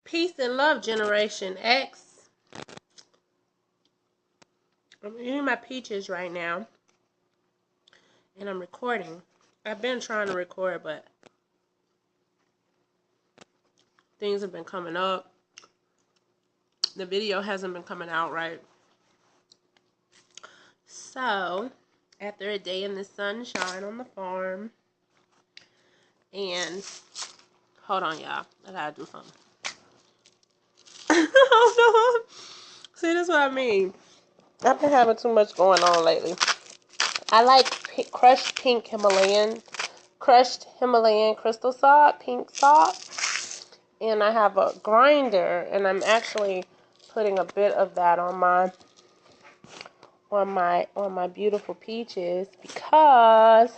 Peace and love, Generation X. I'm eating my peaches right now. And I'm recording. I've been trying to record, but things have been coming up. The video hasn't been coming out right. So, after a day in the sunshine on the farm, and hold on, y'all. I gotta do something. Oh no. See, that's what I mean. I've been having too much going on lately. I like crushed Himalayan crystal salt, pink salt, and I have a grinder, and I'm actually putting a bit of that on my beautiful peaches because,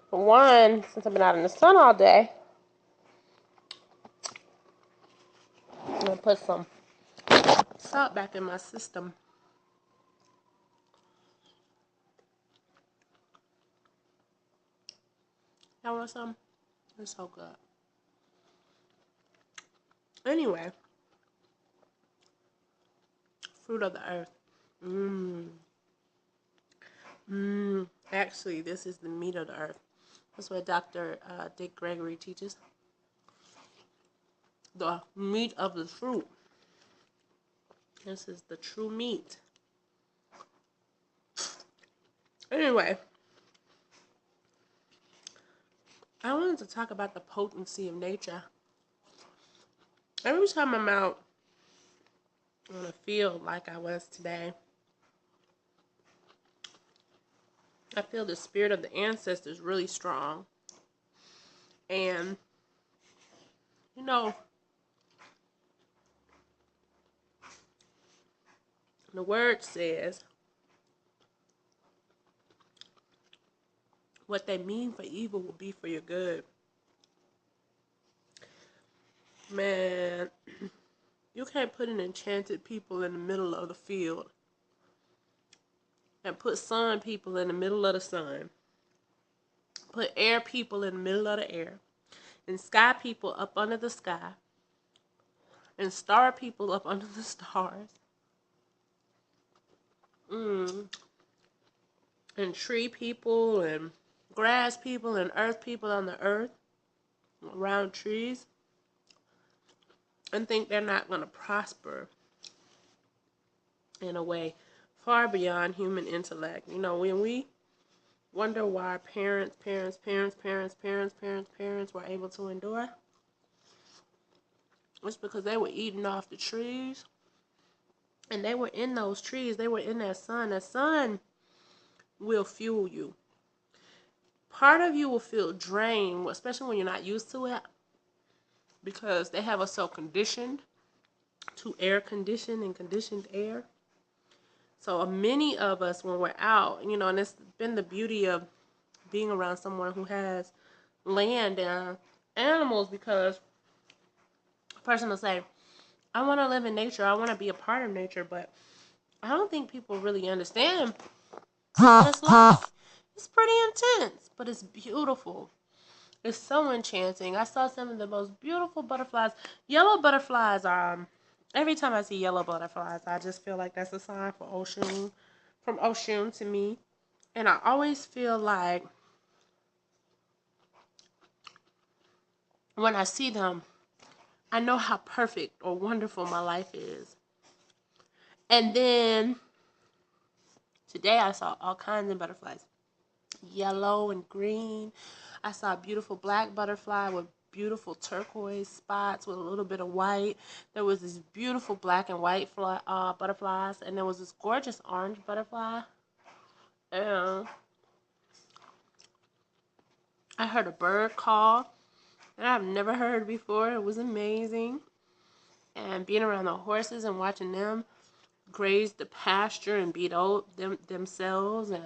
for one, since I've been out in the sun all day, I'm gonna put some salt back in my system. Y'all want some? It's so good. Anyway, fruit of the earth. Actually, this is the meat of the earth. That's what Dr. Dick Gregory teaches. The meat of the fruit. This is the true meat. Anyway, I wanted to talk about the potency of nature. Every time I'm out on a field like I was today, I feel the spirit of the ancestors really strong. And, you know, the word says, what they mean for evil will be for your good. Man, you can't put an enchanted people in the middle of the field and put sun people in the middle of the sun. Put air people in the middle of the air. And sky people up under the sky. And star people up under the stars. And tree people and grass people and earth people on the earth around trees, and think they're not going to prosper in a way far beyond human intellect. You know, when we wonder why our parents were able to endure, it's because they were eating off the trees, and they were in those trees, they were in that sun. That sun will fuel you. Part of you will feel drained, especially when you're not used to it, because they have us so conditioned to air conditioned and conditioned air. So many of us, when we're out, you know, and it's been the beauty of being around someone who has land and animals, because a person will say, I want to live in nature, I want to be a part of nature, but I don't think people really understand what it's like. It's pretty intense, but it's beautiful. It's so enchanting. I saw some of the most beautiful butterflies. Yellow butterflies are, every time I see yellow butterflies, I just feel like that's a sign for Oshun, from Oshun to me. And I always feel like when I see them, I know how perfect or wonderful my life is. And then today I saw all kinds of butterflies. Yellow and green. I saw a beautiful black butterfly with beautiful turquoise spots with a little bit of white. There was this beautiful black and white butterflies, and there was this gorgeous orange butterfly. And I heard a bird call that I've never heard before. It was amazing. And being around the horses and watching them graze the pasture and beat out themselves. And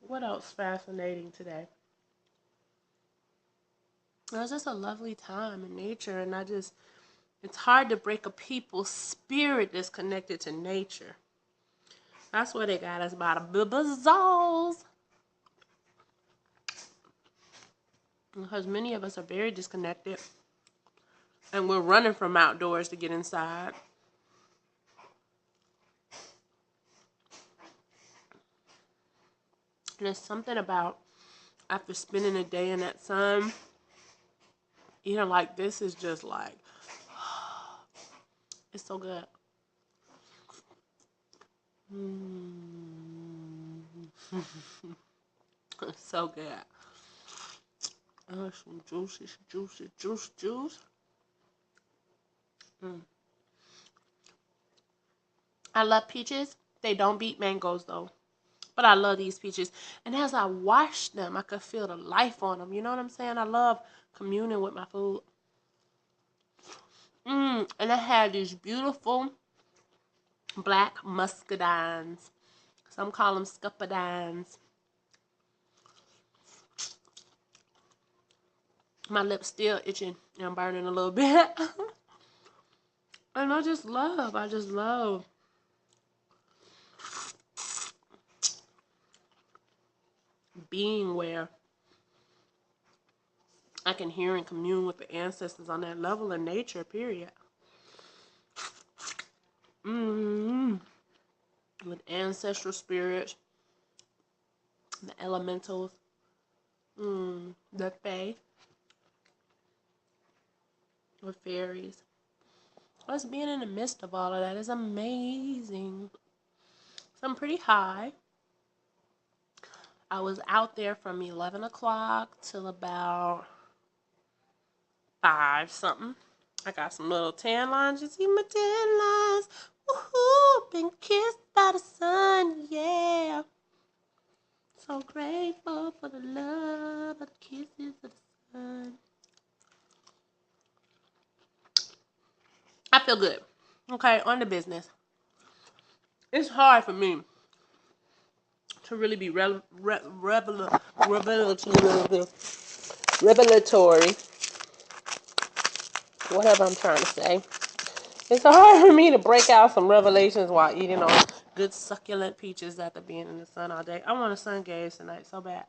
what else fascinating today? It was just a lovely time in nature, and it's hard to break a people's spirit that's connected to nature. That's where they got us by the bazaals. Because many of us are very disconnected. And we're running from outdoors to get inside. And there's something about after spending a day in that sun, eating like this is just like, it's so good. It's so good. Some juice. I love peaches. They don't beat mangoes though. But I love these peaches. And as I wash them, I could feel the life on them. You know what I'm saying? I love communing with my food. And I had these beautiful black muscadines. Some call them scupperdines. My lips still itching and burning a little bit. And I just love being where I can hear and commune with the ancestors on that level of nature, period. With ancestral spirits, the elementals, the fae, with fairies. Us being in the midst of all of that is amazing. So I'm pretty high. I was out there from 11 o'clock till about 5 something. I got some little tan lines. You see my tan lines? Woohoo! Been kissed by the sun, yeah. So grateful for the love of the kisses of the sun. I feel good. Okay, on the business. It's hard for me to really be revelatory. Whatever I'm trying to say. It's hard for me to break out some revelations while eating on good succulent peaches after being in the sun all day. I want a sun gaze tonight so bad.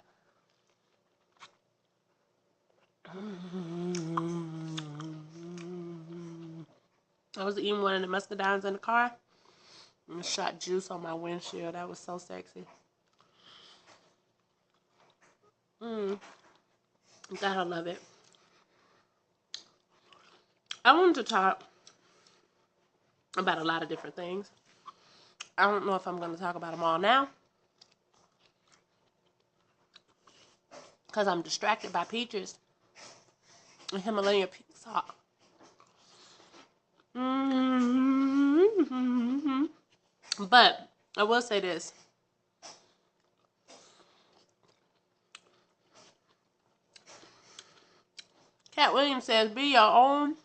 I was eating one of the muscadines in the car and shot juice on my windshield. That was so sexy. Gotta love it. I wanted to talk about a lot of different things. I don't know if I'm going to talk about them all now, because I'm distracted by peaches and Himalayan pink salt. But I will say this. Cat Williams says, be your own.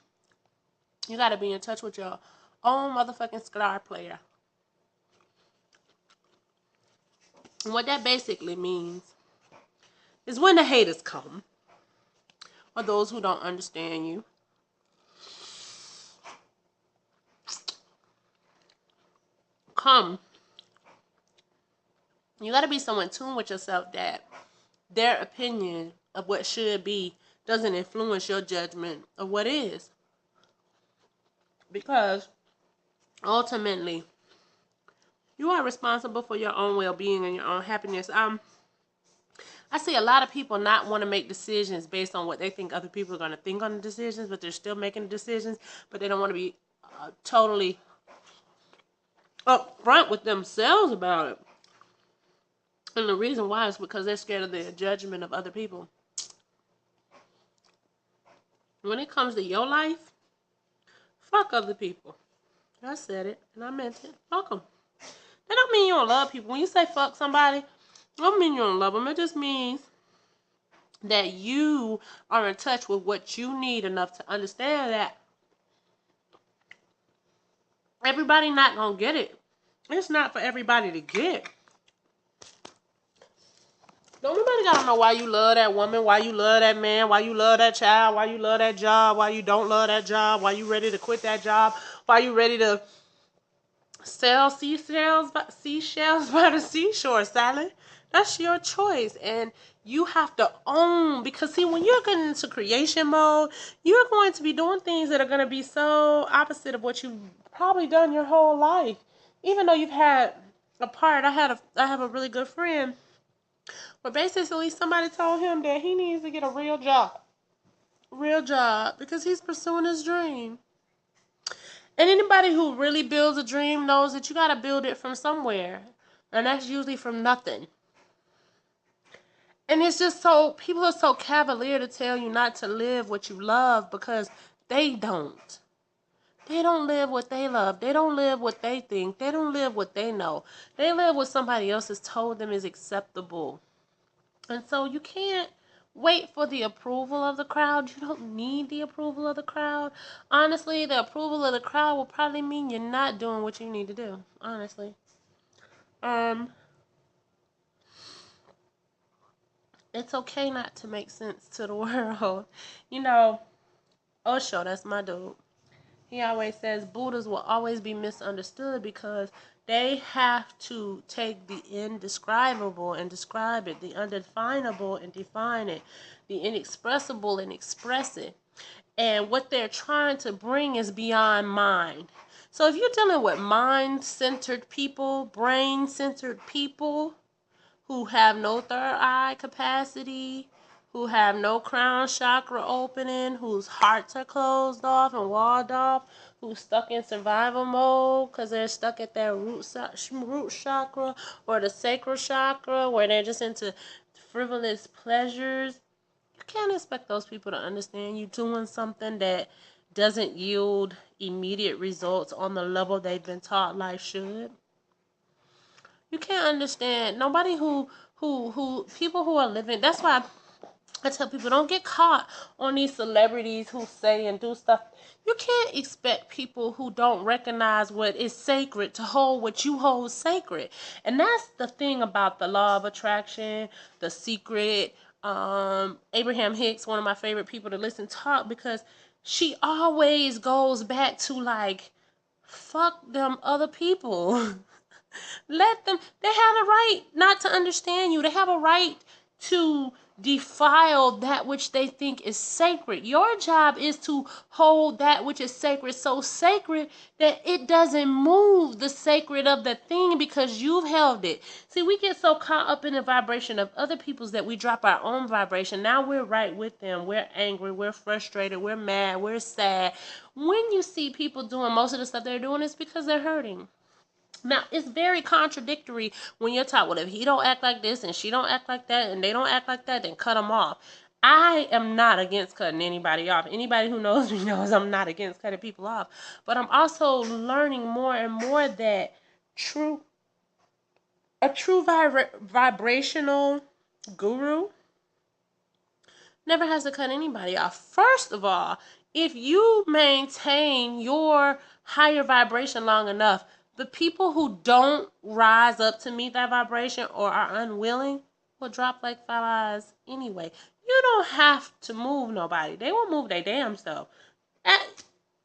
You got to be in touch with your own motherfucking star player. And what that basically means is when the haters come, or those who don't understand you, come, you got to be so in tune with yourself that their opinion of what should be doesn't influence your judgment of what is. Because ultimately, you are responsible for your own well-being and your own happiness. I see a lot of people not want to make decisions based on what they think other people are going to think on the decisions, but they're still making decisions, but they don't want to be totally upfront with themselves about it. And the reason why is because they're scared of the judgment of other people. When it comes to your life, fuck other people. I said it, and I meant it. Fuck them. That don't mean you don't love people. When you say fuck somebody, it don't mean you don't love them. It just means that you are in touch with what you need enough to understand that everybody not gonna get it. It's not for everybody to get. Don't nobody gotta know why you love that woman, why you love that man, why you love that child, why you love that job, why you don't love that job, why you ready to quit that job, why you ready to sell seashells by the seashore, Sally. That's your choice. And You have to own, because see, when you're getting into creation mode, you're going to be doing things that are going to be so opposite of what you've probably done your whole life. Even though you've had a part, I have a really good friend where basically somebody told him that he needs to get a real job, because he's pursuing his dream. And anybody who really builds a dream knows that you got to build it from somewhere, and that's usually from nothing. And it's just so, people are so cavalier to tell you not to live what you love, because they don't. They don't live what they love. They don't live what they think. They don't live what they know. They live what somebody else has told them is acceptable. And so you can't wait for the approval of the crowd. You don't need the approval of the crowd. Honestly, the approval of the crowd will probably mean you're not doing what you need to do. Honestly. It's okay not to make sense to the world. You know, Osho, that's my dude. He always says Buddhas will always be misunderstood because they have to take the indescribable and describe it, the undefinable and define it, the inexpressible and express it. And what they're trying to bring is beyond mind. So if you're dealing with mind-centered people, brain-centered people who have no third eye capacity, who have no crown chakra opening, whose hearts are closed off and walled off, who's stuck in survival mode because they're stuck at their root chakra or the sacral chakra, where they're just into frivolous pleasures. You can't expect those people to understand you doing something that doesn't yield immediate results on the level they've been taught life should. You can't understand nobody who people who are living. That's why I tell people, don't get caught on these celebrities who say and do stuff. You can't expect people who don't recognize what is sacred to hold what you hold sacred. And that's the thing about the law of attraction, The Secret. Abraham Hicks, one of my favorite people to listen talk, because she always goes back to like, fuck them other people. Let them, they have a right not to understand you. They have a right to defile that which they think is sacred. Your job is to hold that which is sacred so sacred that it doesn't move the sacred of the thing because you've held it. See, we get so caught up in the vibration of other people's that we drop our own vibration. Now we're right with them. We're angry. We're frustrated. We're mad. We're sad. When you see people doing most of the stuff they're doing, it's because they're hurting. Now, it's very contradictory when you're taught, well, if he don't act like this and she don't act like that and they don't act like that, then cut them off. I am not against cutting anybody off. Anybody who knows me knows I'm not against cutting people off. But I'm also learning more and more that a true vibrational guru never has to cut anybody off. First of all, if you maintain your higher vibration long enough, the people who don't rise up to meet that vibration or are unwilling will drop like flies anyway. You don't have to move nobody. They will move their damn self.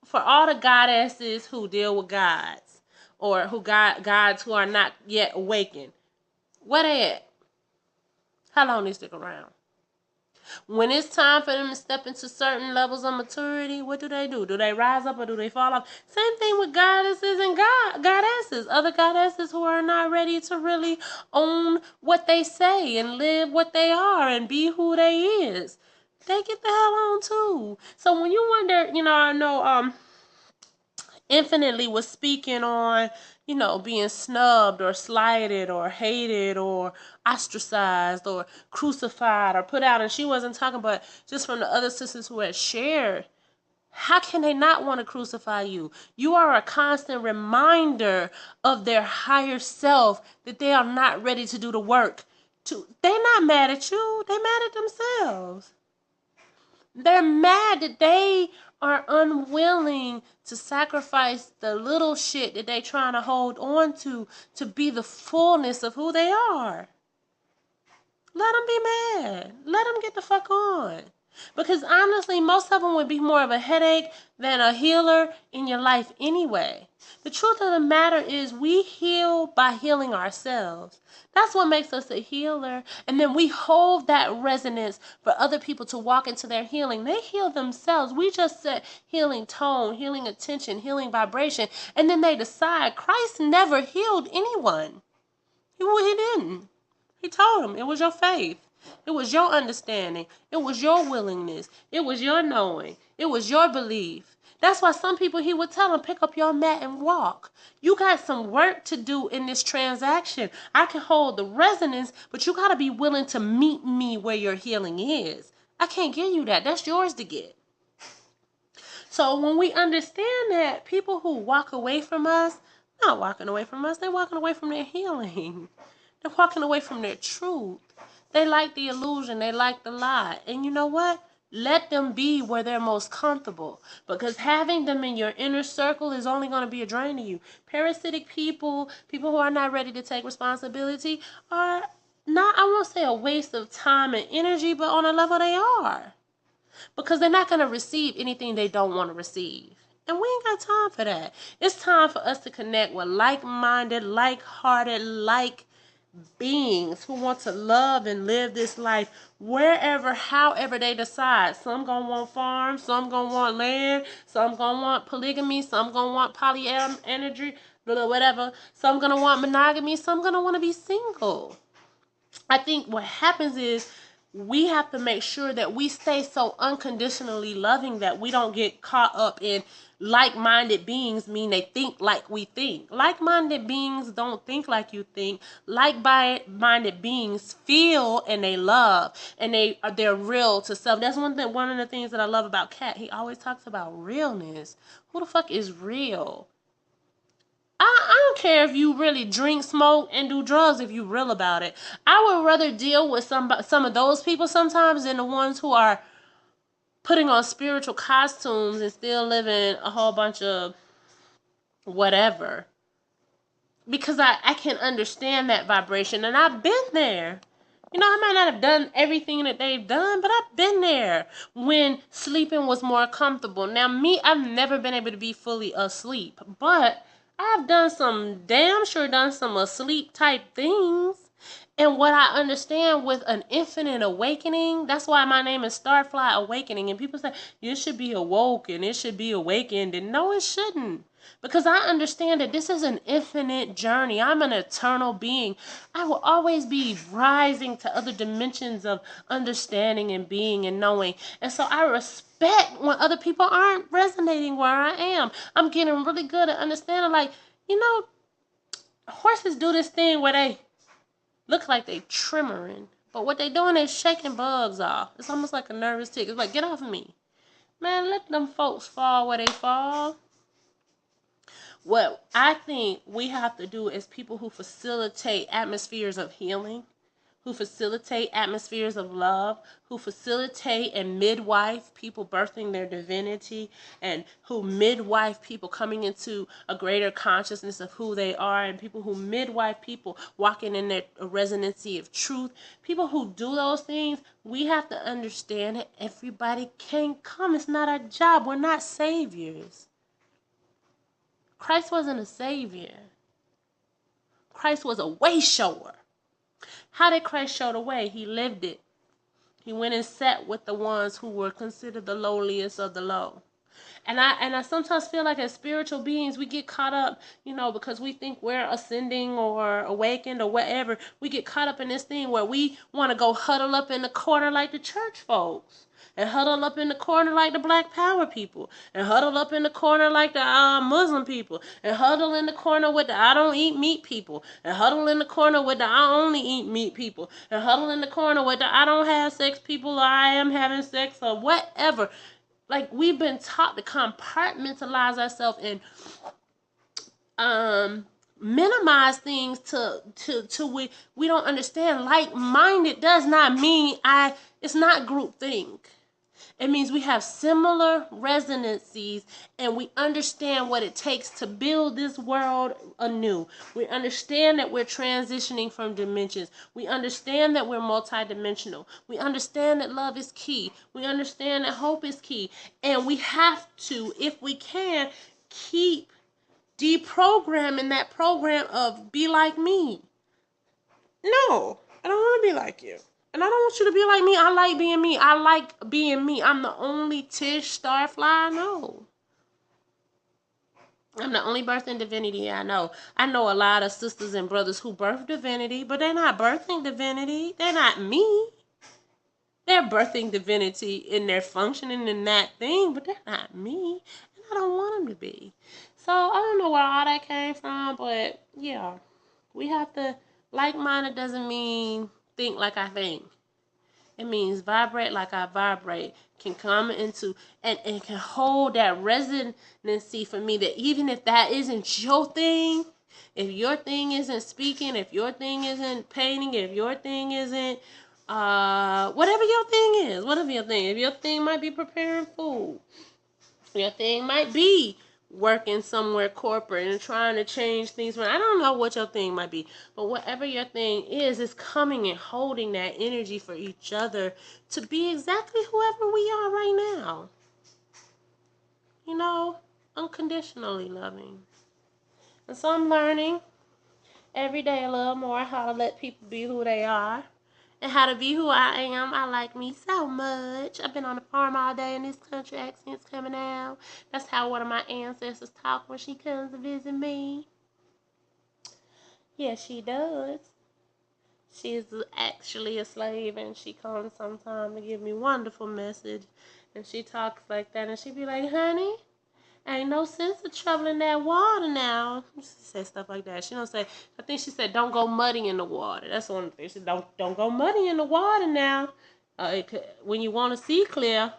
For all the goddesses who deal with gods, or gods who are not yet awakened, where they at? How long they stick around? When it's time for them to step into certain levels of maturity, what do? Do they rise up or do they fall off? Same thing with goddesses and goddesses. Other goddesses who are not ready to really own what they say and live what they are and be who they is. They get the hell on too. So when you wonder, I know Infinitely was speaking on, being snubbed or slighted or hated or ostracized or crucified or put out. And she wasn't talking about just from the other sisters who had shared. How can they not want to crucify you? You are a constant reminder of their higher self that they are not ready to do the work. They're not mad at you. They're mad at themselves. They're mad that they are unwilling to sacrifice the little shit that they trying to hold on to be the fullness of who they are. Let them be mad. Let them get the fuck on. Because honestly, most of them would be more of a headache than a healer in your life anyway. The truth of the matter is we heal by healing ourselves. That's what makes us a healer. And then we hold that resonance for other people to walk into their healing. They heal themselves. We just set healing tone, healing attention, healing vibration. And then they decide. Christ never healed anyone. He didn't. He told them it was your faith. It was your understanding. It was your willingness. It was your knowing. It was your belief. That's why some people he would tell them, pick up your mat and walk. You got some work to do in this transaction. I can hold the resonance, but you got to be willing to meet me where your healing is. I can't give you that. That's yours to get. So when we understand that, people who walk away from us, not walking away from us, they're walking away from their healing. They're walking away from their truth. They like the illusion. They like the lie. And you know what? Let them be where they're most comfortable. Because having them in your inner circle is only going to be a drain to you. Parasitic people, people who are not ready to take responsibility, are not, I won't say a waste of time and energy, but on a level they are. Because they're not going to receive anything they don't want to receive. And we ain't got time for that. It's time for us to connect with like-minded, like-hearted, like beings who want to love and live this life wherever, however they decide. Some gonna want farms, some gonna want land, some gonna want polygamy, some gonna want energy, whatever. Some gonna want monogamy, some gonna want to be single. I think what happens is we have to make sure that we stay so unconditionally loving that we don't get caught up in like-minded beings mean they think like we think. Like-minded beings don't think like you think. Like-minded beings feel and they love and they're real to self. That's one of the things that I love about Kat. He always talks about realness. Who the fuck is real? I don't care if you really drink, smoke, and do drugs if you're real about it. I would rather deal with some of those people sometimes than the ones who are putting on spiritual costumes and still living a whole bunch of whatever. Because I can understand that vibration, and I've been there. You know, I might not have done everything that they've done, but I've been there when sleeping was more comfortable. Now, I've never been able to be fully asleep, but I've done some asleep type things. And what I understand with an infinite awakening, that's why my name is Starfly Awakening. And people say, you should be awoke and it should be awakened. And no, it shouldn't. Because I understand that this is an infinite journey. I'm an eternal being. I will always be rising to other dimensions of understanding and being and knowing. And so I respect when other people aren't resonating where I am. I'm getting really good at understanding, like, you know, horses do this thing where they look like they tremoring. But what they doing is shaking bugs off. It's almost like a nervous tick. It's like, get off of me. Man, let them folks fall where they fall. What I think we have to do is people who facilitate atmospheres of healing, who facilitate atmospheres of love, who facilitate and midwife people birthing their divinity, and who midwife people coming into a greater consciousness of who they are, and people who midwife people walking in their resonancy of truth. People who do those things, we have to understand that everybody can come. It's not our job. We're not saviors. Christ wasn't a savior. Christ was a way shower. How did Christ show the way? He lived it. He went and sat with the ones who were considered the lowliest of the low. And I sometimes feel like as spiritual beings, we get caught up, you know, because we think we're ascending or awakened or whatever. We get caught up in this thing where we want to go huddle up in the corner like the church folks. And huddle up in the corner like the Black Power people. And huddle up in the corner like the Muslim people. And huddle in the corner with the I don't eat meat people. And huddle in the corner with the I only eat meat people. And huddle in the corner with the I don't have sex people or I am having sex or whatever. Like, we've been taught to compartmentalize ourselves and minimize things to we don't understand. Like-minded does not mean it's not groupthink. It means we have similar resonancies and we understand what it takes to build this world anew. We understand that we're transitioning from dimensions. We understand that we're multidimensional. We understand that love is key. We understand that hope is key. And we have to, if we can, keep deprogramming that program of be like me. No, I don't want to be like you. And I don't want you to be like me. I like being me. I like being me. I'm the only Tish Starfly I know. I'm the only birthing divinity I know. I know a lot of sisters and brothers who birth divinity, but they're not birthing divinity. They're not me. They're birthing divinity in their functioning in that thing, but they're not me. And I don't want them to be. So I don't know where all that came from, but yeah. We have to, like-minded doesn't mean think like I think. It means vibrate like I vibrate, can come into, and can hold that resonancy for me, that even if that isn't your thing, if your thing isn't speaking, if your thing isn't painting, if your thing isn't, whatever your thing is, whatever your thing, if your thing might be preparing food, your thing might be working somewhere corporate and trying to change things. I don't know what your thing might be, but whatever your thing is coming and holding that energy for each other to be exactly whoever we are right now. You know, unconditionally loving. And so I'm learning every day a little more how to let people be who they are. And how to be who I am. I like me so much. I've been on the farm all day and this country accent's coming out. That's how one of my ancestors talk when she comes to visit me. Yeah, she does. She's actually a slave and she comes sometime to give me wonderful message. And she talks like that and she be like, honey, ain't no sense of troubling that water now. She said stuff like that. She don't say, I think she said, don't go muddy in the water. That's one thing. She said, don't go muddy in the water now. When you want to see clear.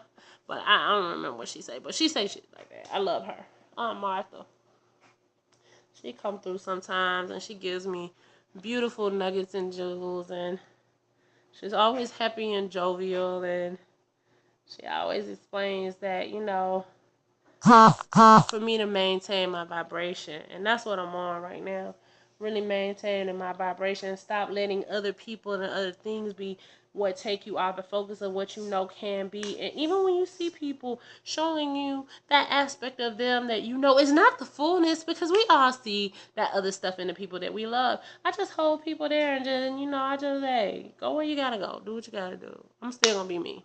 But I don't remember what she said. But she say shit like that. I love her. Aunt Martha. She come through sometimes and she gives me beautiful nuggets and jewels. And she's always happy and jovial. And she always explains that, you know, for me to maintain my vibration. And that's what I'm on right now. Really maintaining my vibration. Stop letting other people and other things be what take you off the focus of what you know can be. And even when you see people showing you that aspect of them that you know is not the fullness, because we all see that other stuff in the people that we love. I just hold people there and just, you know, I just, hey, go where you gotta go. Do what you gotta do. I'm still gonna be me.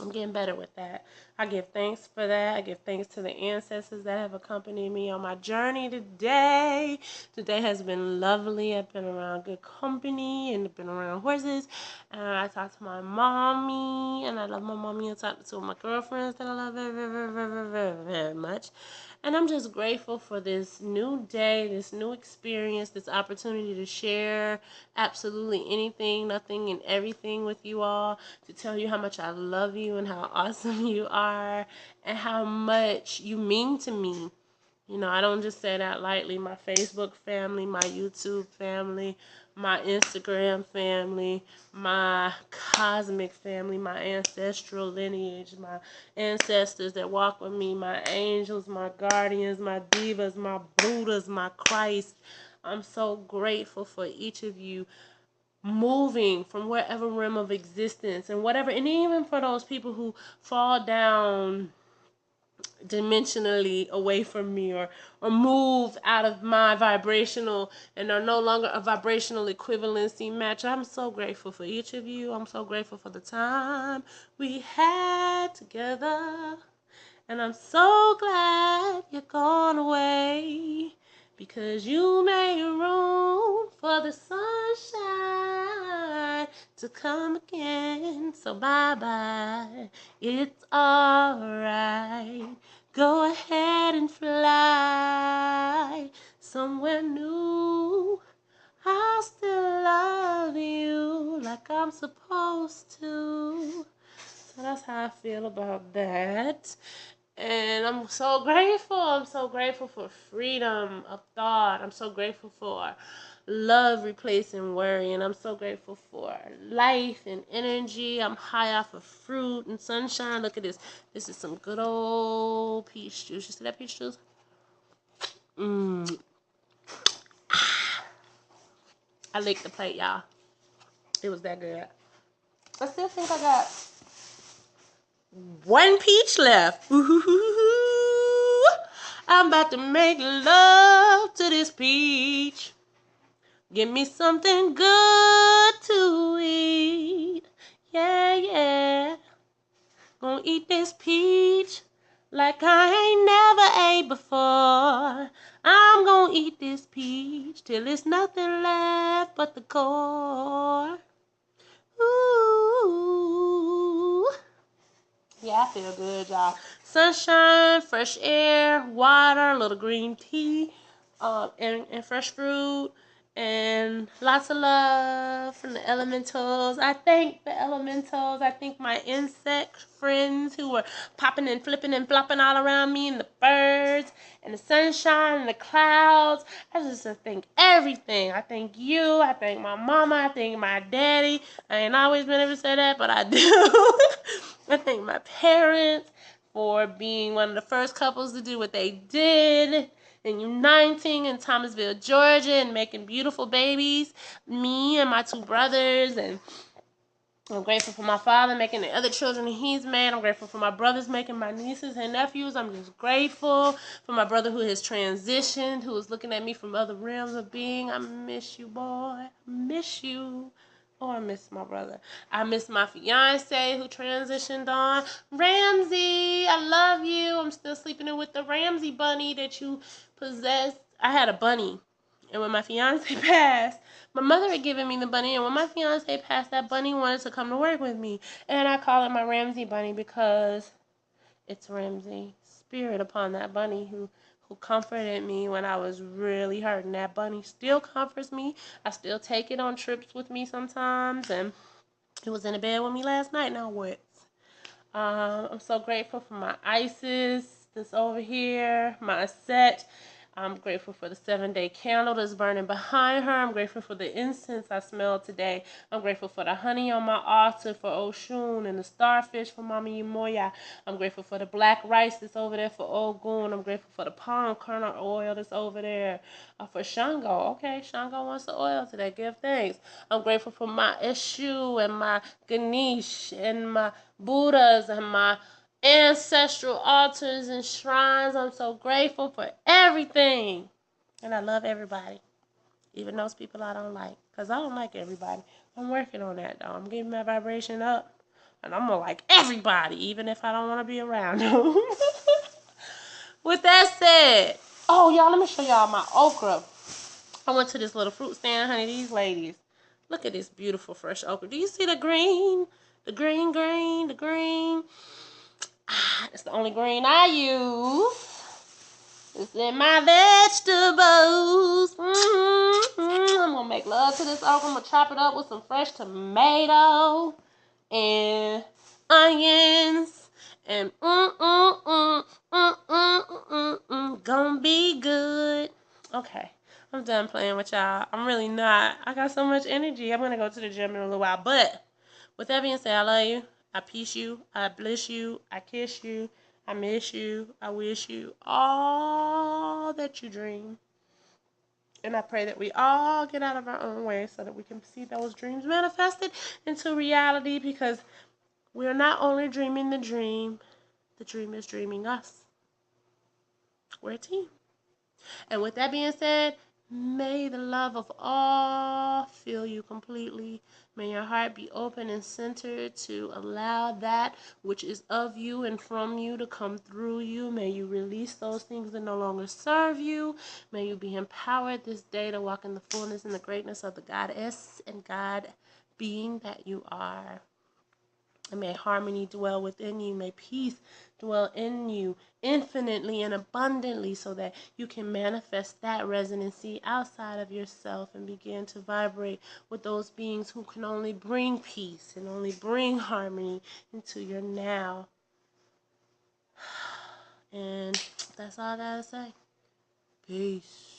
I'm getting better with that. I give thanks for that. I give thanks to the ancestors that have accompanied me on my journey today. Today has been lovely. I've been around good company and been around horses. And I talked to my mommy, and I love my mommy. I talked to two of my girlfriends that I love very, very, very, very, very, very much. And I'm just grateful for this new day, this new experience, this opportunity to share absolutely anything, nothing, and everything with you all, to tell you how much I love you and how awesome you are and how much you mean to me. You know, I don't just say that lightly. My Facebook family, my YouTube family, my Instagram family, my cosmic family, my ancestral lineage, my ancestors that walk with me, my angels, my guardians, my divas, my Buddhas, my Christ. I'm so grateful for each of you moving from wherever realm of existence and whatever, and even for those people who fall down dimensionally away from me, or move out of my vibrational and are no longer a vibrational equivalency match. I'm so grateful for each of you. I'm so grateful for the time we had together. And I'm so glad you're gone away, because you made room for the sunshine to come again. So bye-bye, it's alright. Go ahead and fly somewhere new. I'll still love you like I'm supposed to. So that's how I feel about that. And I'm so grateful. I'm so grateful for freedom of thought. I'm so grateful for love replacing worry. And I'm so grateful for life and energy. I'm high off of fruit and sunshine. Look at this. This is some good old peach juice. You see that peach juice? Mmm. I licked the plate, y'all. It was that good. I still think I got one peach left. Ooh, I'm about to make love to this peach. Give me something good to eat. Yeah, yeah. Gonna eat this peach like I ain't never ate before. I'm gonna eat this peach till there's nothing left but the core. Ooh. Yeah, I feel good, y'all. Sunshine, fresh air, water, a little green tea, and fresh fruit, and lots of love from the elementals. I thank the elementals. I thank my insect friends who were popping and flipping and flopping all around me, and the birds, and the sunshine, and the clouds. I just thank everything. I thank you. I thank my mama. I thank my daddy. I ain't always been able to say that, but I do. I thank my parents for being one of the first couples to do what they did and uniting in Thomasville, Georgia, and making beautiful babies. Me and my two brothers, and I'm grateful for my father making the other children he's made. I'm grateful for my brothers making my nieces and nephews. I'm just grateful for my brother who has transitioned, who is looking at me from other realms of being. I miss you, boy. I miss you. Oh, I miss my brother. I miss my fiance who transitioned on. Ramsey, I love you. I'm still sleeping in with the Ramsey bunny that you possessed. I had a bunny. And when my fiance passed, my mother had given me the bunny. And when my fiance passed, that bunny wanted to come to work with me. And I call it my Ramsey bunny because it's Ramsey spirit upon that bunny who comforted me when I was really hurting. That bunny still comforts me. I still take it on trips with me sometimes, and it was in the bed with me last night. Now what? I'm so grateful for my Isis that's over here, my set. I'm grateful for the 7-day candle that's burning behind her. I'm grateful for the incense I smelled today. I'm grateful for the honey on my altar for Oshun and the starfish for Mama Yumoya. I'm grateful for the black rice that's over there for Ogun. I'm grateful for the palm kernel oil that's over there for Shango. Okay, Shango wants the oil today. Give thanks. I'm grateful for my Eshu and my Ganesh and my Buddhas and my ancestral altars and shrines. I'm so grateful for everything. And I love everybody. Even those people I don't like. Because I don't like everybody. I'm working on that, though. I'm getting my vibration up. And I'm going to like everybody, even if I don't want to be around them. With that said, oh, y'all, let me show y'all my okra. I went to this little fruit stand, honey. These ladies, look at this beautiful fresh okra. Do you see the green? The green, the green. It's the only green I use. It's in my vegetables. I'm going to make love to this okra. I'm going to chop it up with some fresh tomato and onions. And gonna be good. Okay, I'm done playing with y'all. I'm really not. I got so much energy. I'm going to go to the gym in a little while. But with that being said, I love you. I peace you. I bliss you. I kiss you. I miss you. I wish you all that you dream. And I pray that we all get out of our own way so that we can see those dreams manifested into reality, because we're not only dreaming the dream is dreaming us. We're a team. And with that being said, may the love of all fill you completely. May your heart be open and centered to allow that which is of you and from you to come through you. May you release those things that no longer serve you. May you be empowered this day to walk in the fullness and the greatness of the Goddess and God being that you are. And may harmony dwell within you. May peace dwell in you infinitely and abundantly, so that you can manifest that resonancy outside of yourself and begin to vibrate with those beings who can only bring peace and only bring harmony into your now. That's all I gotta say. Peace.